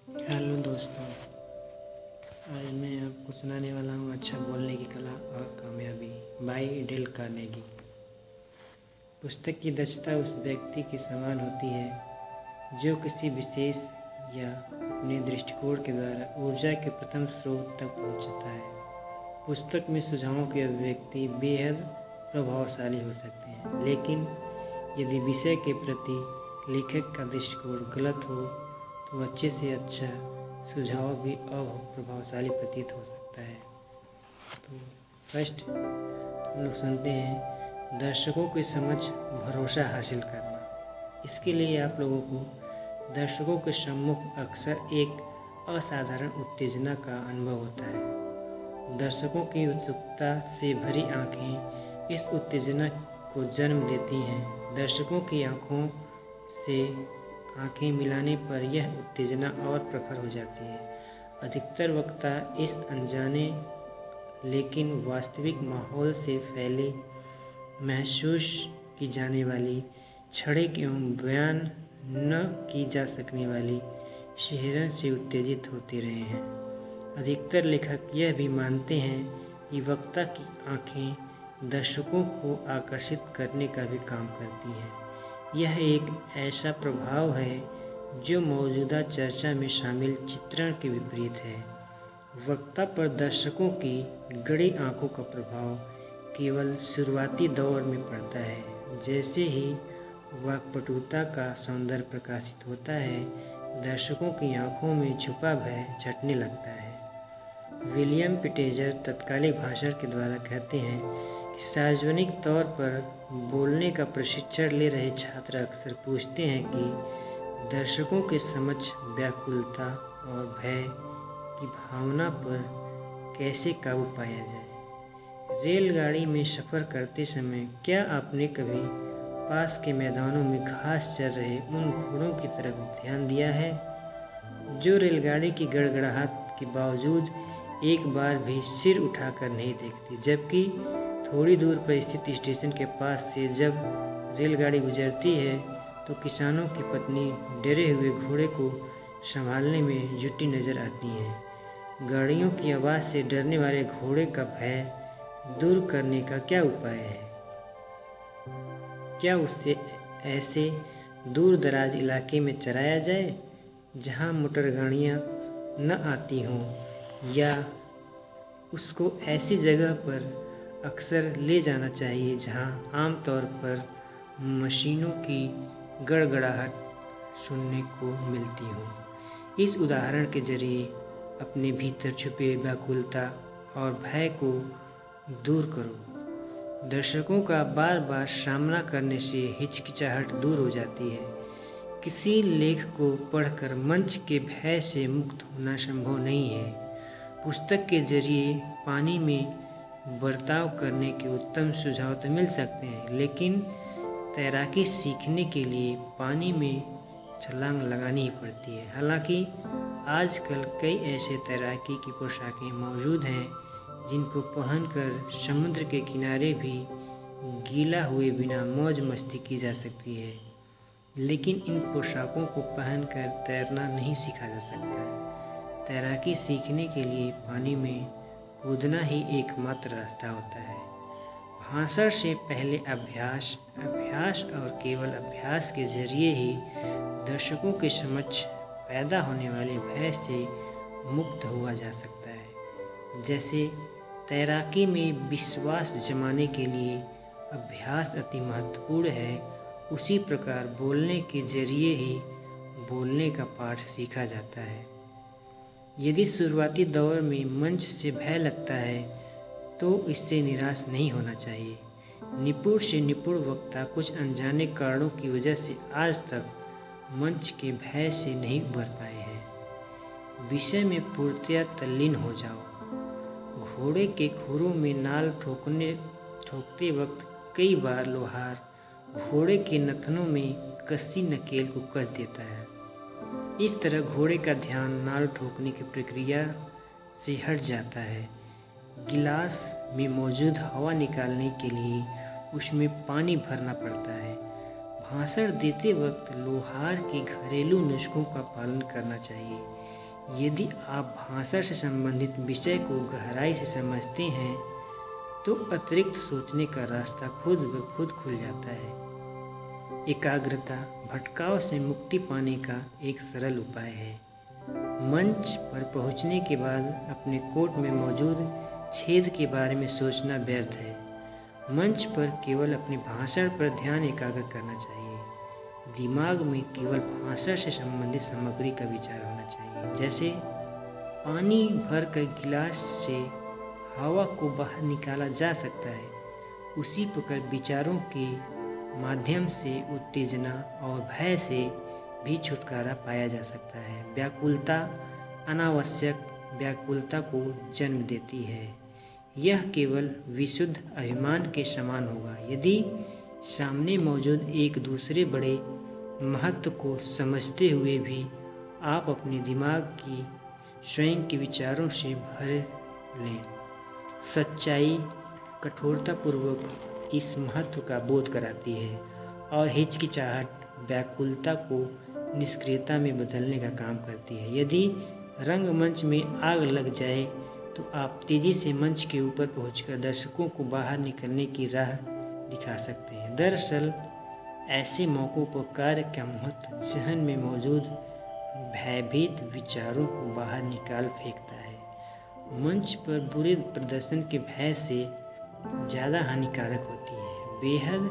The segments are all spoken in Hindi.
हेलो दोस्तों, आज मैं आपको सुनाने वाला हूँ अच्छा बोलने की कला और कामयाबी बाय डेल कार्नेगी। पुस्तक की दक्षता उस व्यक्ति के समान होती है जो किसी विशेष या अपने दृष्टिकोण के द्वारा ऊर्जा के प्रथम स्रोत तक पहुँचता है। पुस्तक में सुझावों के अभिव्यक्ति बेहद प्रभावशाली हो सकते हैं, लेकिन यदि विषय के प्रति लेखक का दृष्टिकोण गलत हो तो अच्छे से अच्छा सुझाव भी अप्रभावशाली प्रतीत हो सकता है। तो फर्स्ट हम लोग सुनते हैं दर्शकों के समझ भरोसा हासिल करना। इसके लिए आप लोगों को दर्शकों के सम्मुख अक्सर एक असाधारण उत्तेजना का अनुभव होता है। दर्शकों की उत्सुकता से भरी आंखें इस उत्तेजना को जन्म देती हैं। दर्शकों की आंखों से आंखें मिलाने पर यह उत्तेजना और प्रखर हो जाती है। अधिकतर वक्ता इस अनजाने लेकिन वास्तविक माहौल से फैले महसूस की जाने वाली क्षणिक एवं बयान न की जा सकने वाली शिहरण से उत्तेजित होते रहे हैं। अधिकतर लेखक यह भी मानते हैं कि वक्ता की आंखें दर्शकों को आकर्षित करने का भी काम करती हैं। यह एक ऐसा प्रभाव है जो मौजूदा चर्चा में शामिल चित्रण के विपरीत है। वक्ता पर दर्शकों की गड़ी आंखों का प्रभाव केवल शुरुआती दौर में पड़ता है। जैसे ही वाक्पटुता का सौंदर्य प्रकाशित होता है, दर्शकों की आंखों में छुपा भय छटने लगता है। विलियम पिटेजर तत्कालिक भाषण के द्वारा कहते हैं कि सार्वजनिक तौर पर बोलने का प्रशिक्षण ले रहे छात्र अक्सर पूछते हैं कि दर्शकों के समक्ष व्याकुलता और भय की भावना पर कैसे काबू पाया जाए। रेलगाड़ी में सफ़र करते समय क्या आपने कभी पास के मैदानों में घास चर रहे उन घोड़ों की तरफ ध्यान दिया है जो रेलगाड़ी की गड़गड़ाहट के बावजूद एक बार भी सिर उठाकर नहीं देखती, जबकि थोड़ी दूर पर स्थित स्टेशन के पास से जब रेलगाड़ी गुजरती है तो किसानों की पत्नी डरे हुए घोड़े को संभालने में जुटी नजर आती हैं। गाड़ियों की आवाज़ से डरने वाले घोड़े का भय दूर करने का क्या उपाय है? क्या उससे ऐसे दूर दराज इलाके में चराया जाए जहां मोटर गाड़ियां न आती हों, या उसको ऐसी जगह पर अक्सर ले जाना चाहिए जहां आमतौर पर मशीनों की गड़गड़ाहट सुनने को मिलती हो। इस उदाहरण के जरिए अपने भीतर छुपे व्याकुलता और भय को दूर करो। दर्शकों का बार बार सामना करने से हिचकिचाहट दूर हो जाती है। किसी लेख को पढ़कर मंच के भय से मुक्त होना संभव नहीं है। पुस्तक के जरिए पानी में बर्ताव करने के उत्तम सुझाव तो मिल सकते हैं, लेकिन तैराकी सीखने के लिए पानी में छलांग लगानी ही पड़ती है। हालांकि आजकल कई ऐसे तैराकी की पोशाकें मौजूद हैं जिनको पहनकर समुद्र के किनारे भी गीला हुए बिना मौज मस्ती की जा सकती है, लेकिन इन पोशाकों को पहनकर तैरना नहीं सीखा जा सकता है। तैराकी सीखने के लिए पानी में कूदना ही एकमात्र रास्ता होता है। भाषण से पहले अभ्यास और केवल अभ्यास के जरिए ही दर्शकों के समक्ष पैदा होने वाले भय से मुक्त हुआ जा सकता है। जैसे तैराकी में विश्वास जमाने के लिए अभ्यास अति महत्वपूर्ण है, उसी प्रकार बोलने के जरिए ही बोलने का पाठ सीखा जाता है। यदि शुरुआती दौर में मंच से भय लगता है तो इससे निराश नहीं होना चाहिए। निपुण से निपुण वक्ता कुछ अनजाने कारणों की वजह से आज तक मंच के भय से नहीं उबर पाए हैं। विषय में पूर्णतया तल्लीन हो जाओ। घोड़े के खुरों में नाल ठोकते वक्त कई बार लोहार घोड़े के नथनों में कसी नकेल को कस देता है। इस तरह घोड़े का ध्यान नाल ठोकने की प्रक्रिया से हट जाता है। गिलास में मौजूद हवा निकालने के लिए उसमें पानी भरना पड़ता है। भाषण देते वक्त लोहार के घरेलू नुस्खों का पालन करना चाहिए। यदि आप भाषा से संबंधित विषय को गहराई से समझते हैं तो अतिरिक्त सोचने का रास्ता खुद ब खुद खुल जाता है। एकाग्रता भटकाव से मुक्ति पाने का एक सरल उपाय है। मंच पर पहुंचने के बाद अपने कोट में मौजूद छेद के बारे में सोचना व्यर्थ है। मंच पर केवल अपने भाषण पर ध्यान एकाग्र करना चाहिए। दिमाग में केवल भाषा से संबंधित सामग्री का विचार होना चाहिए। जैसे पानी भरकर गिलास से हवा को बाहर निकाला जा सकता है, उसी प्रकार विचारों के माध्यम से उत्तेजना और भय से भी छुटकारा पाया जा सकता है। व्याकुलता अनावश्यक व्याकुलता को जन्म देती है। यह केवल विशुद्ध अभिमान के समान होगा। यदि सामने मौजूद एक दूसरे बड़े महत्व को समझते हुए भी आप अपने दिमाग की स्वयं के विचारों से भर लें, सच्चाई कठोरतापूर्वक इस महत्व का बोध कराती है और हिचकिचाहट व्याकुलता को निष्क्रियता में बदलने का काम करती है। यदि रंगमंच में आग लग जाए तो आप तेजी से मंच के ऊपर पहुंचकर दर्शकों को बाहर निकलने की राह दिखा सकते हैं। दरअसल ऐसे मौक़ों पर कार्य का महत्व जहन में मौजूद भयभीत विचारों को बाहर निकाल फेंकता है। मंच पर बुरे प्रदर्शन के भय से ज़्यादा हानिकारक होती है। बेहद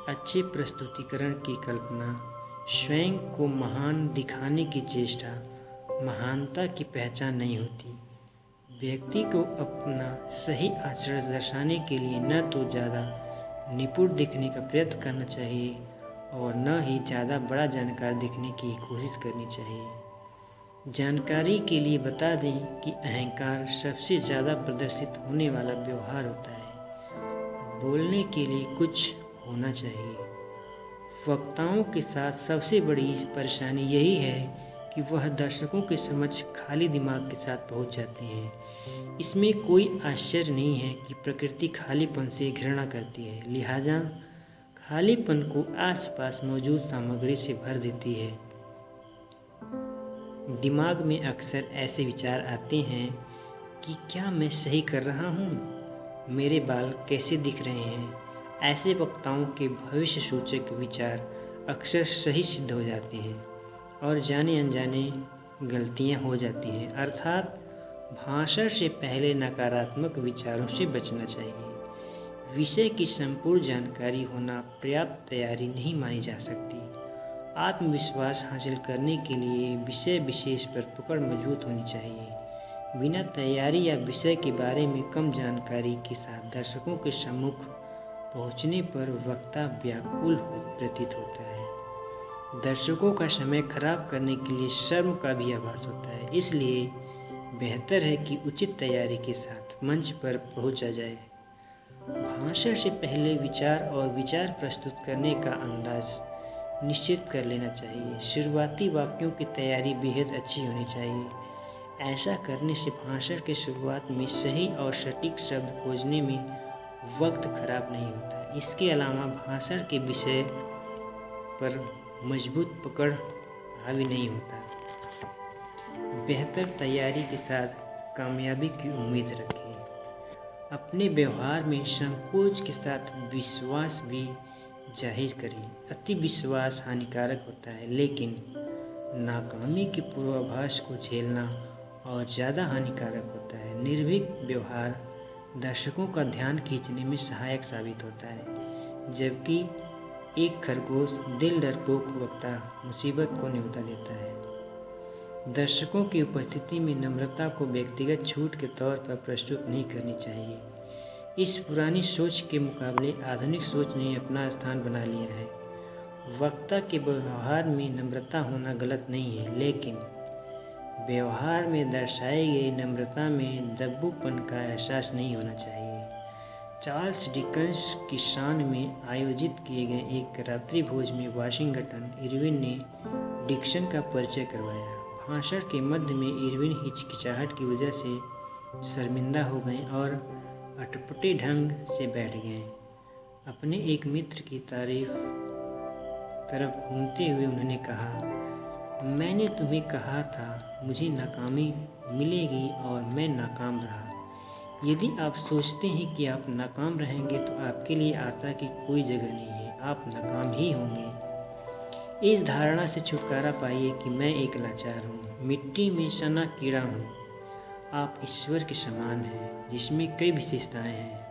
अच्छे प्रस्तुतिकरण की कल्पना, स्वयं को महान दिखाने की चेष्टा महानता की पहचान नहीं होती। व्यक्ति को अपना सही आचरण दर्शाने के लिए न तो ज़्यादा निपुण दिखने का प्रयत्न करना चाहिए और न ही ज़्यादा बड़ा जानकार दिखने की कोशिश करनी चाहिए। जानकारी के लिए बता दें कि अहंकार सबसे ज़्यादा प्रदर्शित होने वाला व्यवहार होता है। बोलने के लिए कुछ होना चाहिए। वक्ताओं के साथ सबसे बड़ी परेशानी यही है कि वह दर्शकों के समझ खाली दिमाग के साथ पहुंच जाते हैं। इसमें कोई आश्चर्य नहीं है कि प्रकृति खालीपन से घृणा करती है, लिहाजा खालीपन को आसपास मौजूद सामग्री से भर देती है। दिमाग में अक्सर ऐसे विचार आते हैं कि क्या मैं सही कर रहा हूँ? मेरे बाल कैसे दिख रहे हैं? ऐसे वक्ताओं के भविष्य सूचक विचार अक्सर सही सिद्ध हो जाते हैं और जाने अनजाने गलतियाँ हो जाती हैं। अर्थात भाषण से पहले नकारात्मक विचारों से बचना चाहिए। विषय की संपूर्ण जानकारी होना पर्याप्त तैयारी नहीं मानी जा सकती। आत्मविश्वास हासिल करने के लिए विषय विशेष पर पकड़ मजबूत होनी चाहिए। बिना तैयारी या विषय के बारे में कम जानकारी के साथ दर्शकों के सम्मुख पहुंचने पर वक्ता व्याकुल प्रतीत होता है। दर्शकों का समय खराब करने के लिए शर्म का भी आभास होता है। इसलिए बेहतर है कि उचित तैयारी के साथ मंच पर पहुंचा जाए। भाषण से पहले विचार और विचार प्रस्तुत करने का अंदाज निश्चित कर लेना चाहिए। शुरुआती वाक्यों की तैयारी बेहद अच्छी होनी चाहिए। ऐसा करने से भाषण के शुरुआत में सही और सटीक शब्द खोजने में वक्त खराब नहीं होता। इसके अलावा भाषण के विषय पर मजबूत पकड़ हावी नहीं होता। बेहतर तैयारी के साथ कामयाबी की उम्मीद रखें। अपने व्यवहार में संकोच के साथ विश्वास भी जाहिर करें। अति विश्वास हानिकारक होता है, लेकिन नाकामी के पूर्वाभास को झेलना और ज़्यादा हानिकारक होता है। निर्भीक व्यवहार दर्शकों का ध्यान खींचने में सहायक साबित होता है, जबकि एक खरगोश दिल डरपोक वक्ता मुसीबत को न्योता देता है। दर्शकों की उपस्थिति में नम्रता को व्यक्तिगत छूट के तौर पर प्रस्तुत नहीं करनी चाहिए। इस पुरानी सोच के मुकाबले आधुनिक सोच ने अपना स्थान बना लिया है। वक्ता के व्यवहार में नम्रता होना गलत नहीं है, लेकिन व्यवहार में दर्शाई गई नम्रता में दब्बूपन का एहसास नहीं होना चाहिए। चार्ल्स डिकेंस की शान में आयोजित किए गए एक रात्रि भोज में वाशिंगटन इरविन ने डिक्सन का परिचय करवाया। भाषण के मध्य में इरविन हिचकिचाहट की वजह से शर्मिंदा हो गए और अटपटे ढंग से बैठ गए। अपने एक मित्र की तरफ घूमते हुए उन्होंने कहा, मैंने तुम्हें कहा था मुझे नाकामी मिलेगी और मैं नाकाम रहा। यदि आप सोचते हैं कि आप नाकाम रहेंगे तो आपके लिए आशा की कोई जगह नहीं है, आप नाकाम ही होंगे। इस धारणा से छुटकारा पाइए कि मैं एक लाचार हूँ, मिट्टी में सना कीड़ा हूँ। आप ईश्वर के समान हैं जिसमें कई विशेषताएं हैं।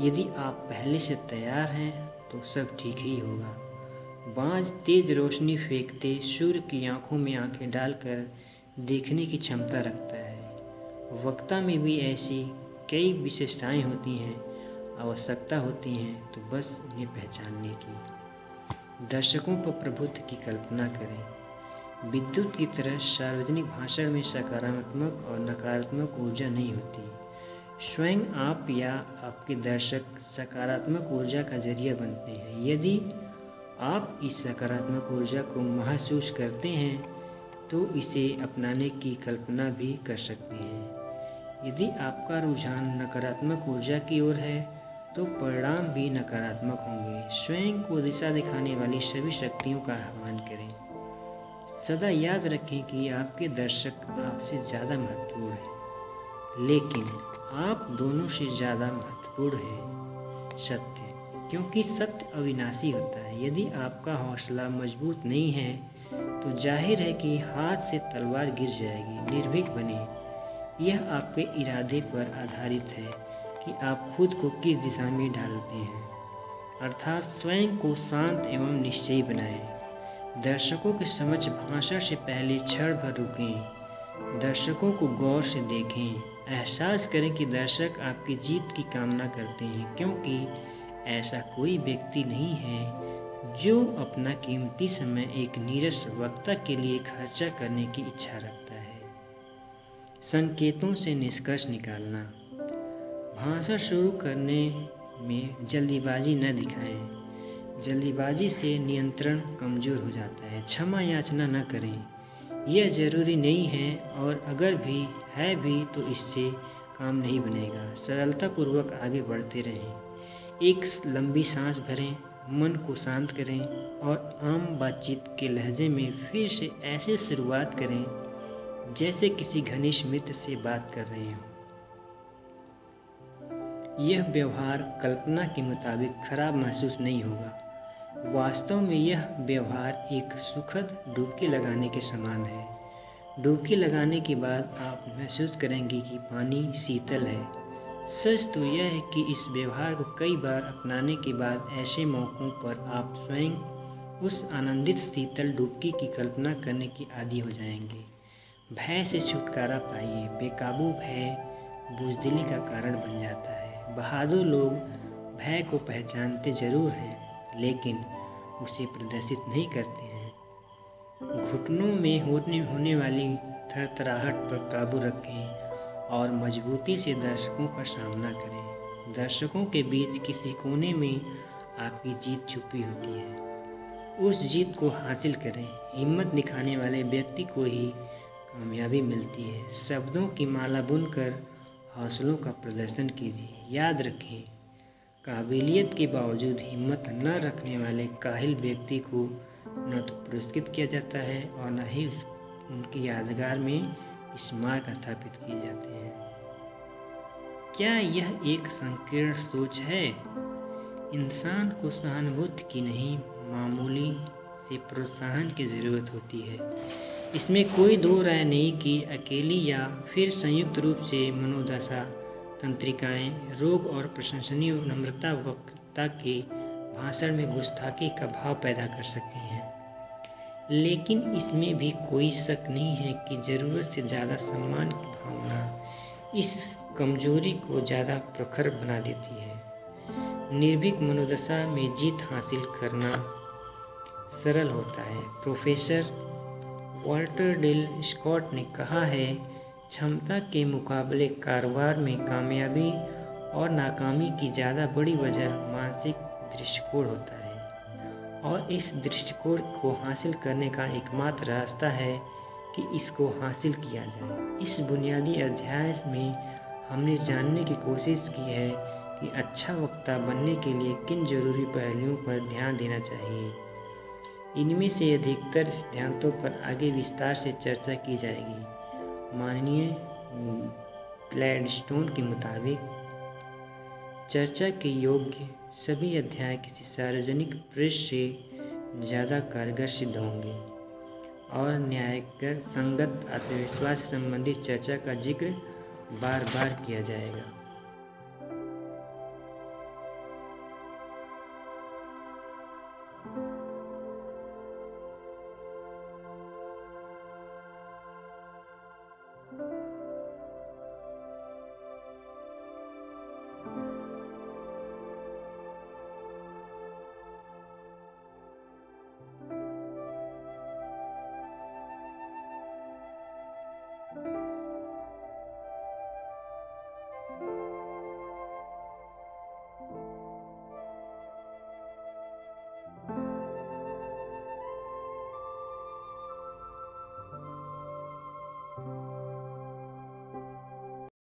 यदि आप पहले से तैयार हैं तो सब ठीक ही होगा। बाज तेज रोशनी फेंकते सूर्य की आंखों में आंखें डालकर देखने की क्षमता रखता है। वक्ता में भी ऐसी कई विशेषताएं होती हैं, आवश्यकता होती हैं तो बस उन्हें पहचानने की। दर्शकों पर प्रभुत्व की कल्पना करें। विद्युत की तरह सार्वजनिक भाषण में सकारात्मक और नकारात्मक ऊर्जा नहीं होती। स्वयं आप या आपके दर्शक सकारात्मक ऊर्जा का जरिया बनते हैं। यदि आप इस सकारात्मक ऊर्जा को महसूस करते हैं तो इसे अपनाने की कल्पना भी कर सकते हैं। यदि आपका रुझान नकारात्मक ऊर्जा की ओर है तो परिणाम भी नकारात्मक होंगे। स्वयं को दिशा दिखाने वाली सभी शक्तियों का आह्वान करें। सदा याद रखें कि आपके दर्शक आपसे ज़्यादा महत्वपूर्ण हैं, लेकिन आप दोनों से ज़्यादा महत्वपूर्ण हैं। सत्य, क्योंकि सत्य अविनाशी होता है। यदि आपका हौसला मजबूत नहीं है तो जाहिर है कि हाथ से तलवार गिर जाएगी। निर्भीक बने। यह आपके इरादे पर आधारित है कि आप खुद को किस दिशा में ढालते हैं, अर्थात स्वयं को शांत एवं निश्चयी बनाएं। दर्शकों के समक्ष भाषण से पहले क्षण भर रुकें। दर्शकों को गौर से देखें। एहसास करें कि दर्शक आपकी जीत की कामना करते हैं, क्योंकि ऐसा कोई व्यक्ति नहीं है जो अपना कीमती समय एक नीरस वक्ता के लिए खर्चा करने की इच्छा रखता है। संकेतों से निष्कर्ष निकालना। भाषण शुरू करने में जल्दीबाजी न दिखाएं। जल्दीबाजी से नियंत्रण कमज़ोर हो जाता है। क्षमा याचना न करें, यह ज़रूरी नहीं है, और अगर भी है भी तो इससे काम नहीं बनेगा। सरलतापूर्वक आगे बढ़ते रहें। एक लंबी सांस भरें, मन को शांत करें और आम बातचीत के लहजे में फिर से ऐसे शुरुआत करें जैसे किसी घनिष्ठ मित्र से बात कर रहे हों। यह व्यवहार कल्पना के मुताबिक खराब महसूस नहीं होगा। वास्तव में यह व्यवहार एक सुखद डुबकी लगाने के समान है। डुबकी लगाने के बाद आप महसूस करेंगे कि पानी शीतल है। सच तो यह है कि इस व्यवहार को कई बार अपनाने के बाद ऐसे मौक़ों पर आप स्वयं उस आनंदित शीतल डुबकी की कल्पना करने की आदी हो जाएंगे। भय से छुटकारा पाइए। बेकाबू भय बुज़दिली का कारण बन जाता है। बहादुर लोग भय को पहचानते जरूर हैं, लेकिन उसे प्रदर्शित नहीं करते हैं। घुटनों में होने वाली थरथराहट पर काबू रखें और मजबूती से दर्शकों का सामना करें। दर्शकों के बीच किसी कोने में आपकी जीत छुपी होती है। उस जीत को हासिल करें। हिम्मत दिखाने वाले व्यक्ति को ही कामयाबी मिलती है। शब्दों की माला बुनकर हौसलों का प्रदर्शन कीजिए। याद रखें, काबिलियत के बावजूद हिम्मत न रखने वाले काहिल व्यक्ति को न तो पुरस्कृत किया जाता है और न ही उनकी यादगार में स्मारक स्थापित किए जाते हैं। क्या यह एक संकीर्ण सोच है? इंसान को सहानुभूति की नहीं, मामूली से प्रोत्साहन की ज़रूरत होती है। इसमें कोई दो राय नहीं कि अकेली या फिर संयुक्त रूप से मनोदशा तंत्रिकाएं रोग और प्रशंसनीय नम्रता वक्ता के भाषण में गुस्ताखी का भाव पैदा कर सकती हैं। लेकिन इसमें भी कोई शक नहीं है कि ज़रूरत से ज़्यादा सम्मान की भावना इस कमजोरी को ज़्यादा प्रखर बना देती है। निर्भीक मनोदशा में जीत हासिल करना सरल होता है। प्रोफेसर वाल्टर डेल स्कॉट ने कहा है, क्षमता के मुकाबले कारोबार में कामयाबी और नाकामी की ज़्यादा बड़ी वजह मानसिक दृष्टिकोण होता है, और इस दृष्टिकोण को हासिल करने का एकमात्र रास्ता है कि इसको हासिल किया जाए। इस बुनियादी अध्याय में हमने जानने की कोशिश की है कि अच्छा वक्ता बनने के लिए किन जरूरी पहलुओं पर ध्यान देना चाहिए। इनमें से अधिकतर सिद्धांतों पर आगे विस्तार से चर्चा की जाएगी। माननीय ग्लैडस्टोन के मुताबिक चर्चा के योग्य सभी अध्याय किसी सार्वजनिक प्रेस से ज़्यादा कारगर सिद्ध होंगे और न्यायकर संगत आत्मविश्वास से संबंधित चर्चा का जिक्र बार बार किया जाएगा।